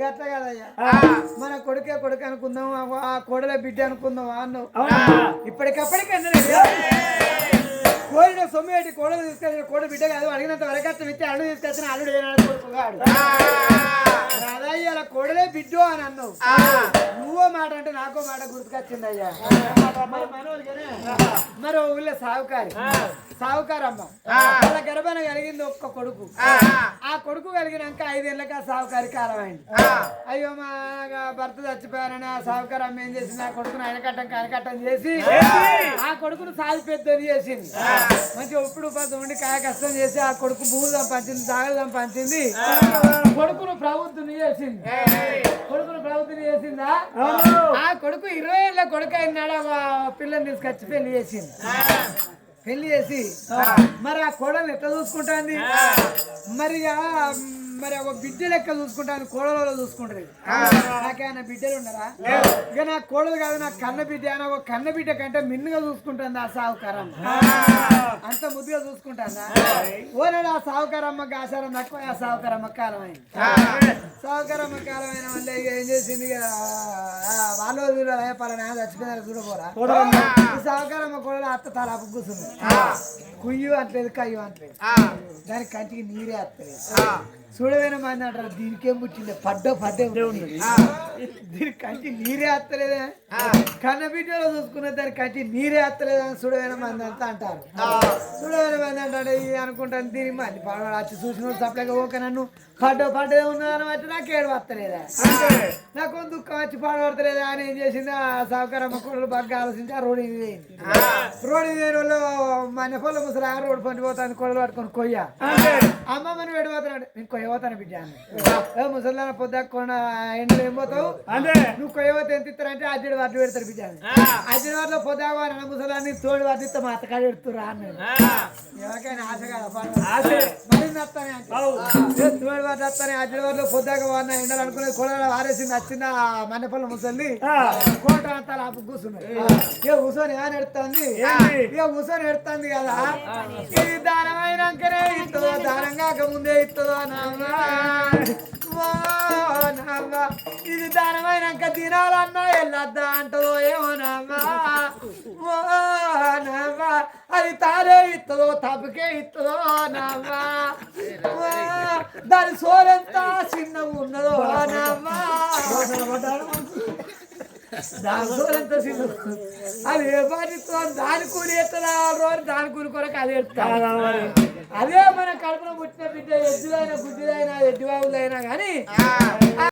గట్ల కదయ్యా మన కొడుకే కొడుకు అనుకుందాం ఆ కోడలే బిడ్డ అనుకుందాం అన్నావు ఇప్పటికప్పటికి కోరిన సొమ్మిటి కోడలు తీసుకెళ్ళి కోడ బిడ్డ కాదు అడిగినంత వరకత్వం ఇచ్చి అల్లుడు తీసుకొచ్చిన అల్లుడు కొడుకుగాడు అదయ్యా అలా కోడలే బిడ్డు అని అన్నావు నువ్వో మాట అంటే నాకో మాట గుర్తుకొచ్చింది అయ్యా మరి ఊళ్ళో సావుకారమ్మ వాళ్ళ గర్భన కలిగింది ఒక్క కొడుకు ఆ కొడుకు కలిగినాక 5 ఏళ్ళకి ఆ సావుకారి కాలం అయింది అయ్యో మా భర్త చచ్చిపోయారని ఆ సావుకారమ్మ ఏం చేసింది ఆ కొడుకును కనకట్టం చేసి ఆ కొడుకును సాగు పెద్దది చేసింది మంచిగా ఉప్పుడు ఉపాసం ఉండి కాయ కష్టం చేసి ఆ కొడుకు భూమి సంపాదించింది జాగలు సంపాదించింది కొడుకును ప్రభుత్వం చేసింది చేసిందా ఆ కొడుకు 20 ఏళ్ళ కొడుకు అయినాడు పిల్లని తీసుకొచ్చి పెళ్లి చేసి మరి ఆ కోడలు ఎట్లా చూసుకుంటాంది మరి ఒక బిడ్డ లెక్క చూసుకుంటాను కోడలో చూసుకుంటది నాకేమైనా బిడ్డలు ఉన్నారా ఇక నా కోడలు కాదు నా కన్న బిడ్డ ఒక కన్న బిడ్డ కంటే మిన్నుగా చూసుకుంటుంది ఆ సావుకారమ్మ అంత ముద్దుగా చూసుకుంటానా ఓనాడు ఆ సావుకారమ్మ ఆచారం తక్కువ ఆ సావుకారమ్మ కాలం అయింది సావుకారమ్మ కాలం అయిన వల్ల ఇక ఏం చేసింది వాళ్ళు పలానా చచ్చిపోయిన చూడబోరా సావుకారమ్మ కోడలు అత్త తలాపు కూర్చుంది కుయ్యు అంటలేదు కయ్యు అంటలేదు దానికి కంటికి నీరే వస్తలేదు చూడవేనా మంది అంటారు దీనికేం పుట్టింది పడ్డే ఉన్నది దీనికి కంటి నీరే వస్తలేదా కన్న బిడ్డలో చూసుకున్న దానికి కంటి నీరే వస్తలేదా అని చూడవేనా మంది అంతా అంటారు చూడవేనా మంది అంటాడు అనుకుంటాను దీని మంది పడవాడు వచ్చి చూసిన సప్లైగా ఓకే నన్ను పడ్డే ఉన్నదని వచ్చి నాకు ఏడు వస్తలేదా నాకు దుఃఖం వచ్చి పడబడతలేదా అని ఏం చేసింది ఆ సౌకర్యమ్మ కూడా బాగా ఆలోచించి ఆ రోడ్డు ఇది రోడ్డు ఇది వాళ్ళు మన పొలం ముసలి రోడ్డు పండిపోతాను కొడలు పట్టుకొని కొయ్య అమ్మమ్మని పెడిపోతున్నాడు నేను కొయ్యపోతాను బిడ్డ ముసలి పొద్దు కొన ఎండలు ఏం పోతావు నువ్వు కొయ్యపోతే ఎంత ఇస్తారంటే అద్దెడు వడ్లు పెడతారు బిడ్డ అద్దెడు వాటిలో పొద్దావా ముసలాన్ని తోడు వడ్డిస్తే మా అత్తకాడ పెడుతురా అన్నాడు ఎవరికైనా ఆశ కదా మరి నస్తానే తోడు వడ్లు వస్తానే అద్దెడు వాటిలో పొద్దాక వాడిన ఎండలు అనుకునే కొడలు ఆరేసింది వచ్చింది ఆ మన్నెపల్లి ముసలి కోట అంతా ఆపు కూర్చున్నాడు ఇక కూర్చొని ఏమని ఎడుతుంది ఇక కూర్చొని ఎడుతుంది కదా ఇది దానమైనాకనే ఇస్తుందో దానం కాక ముందే ఇస్తుందో నామ్మా ఇది దానమైనాక తినాలన్నా వెళ్ళొద్దా అంటదో ఏమో నామ్మా అది తానే ఇస్తుందో తప్పుకే ఇస్తుందో నామ్మా దాని సోరెంత చిన్నగా ఉన్నదో నామ్మా దాని సోరెంత చిన్న అది ఏ పాటితో దాని కూలి ఎత్తదా రోజు దాని కూలి కొరకు అది ఎత్తా అదే మన కడుపులో పుట్టిన బిడ్డ ఎద్దులైనా గుడ్డిదైనా ఎడ్డిబాబులైనా కానీ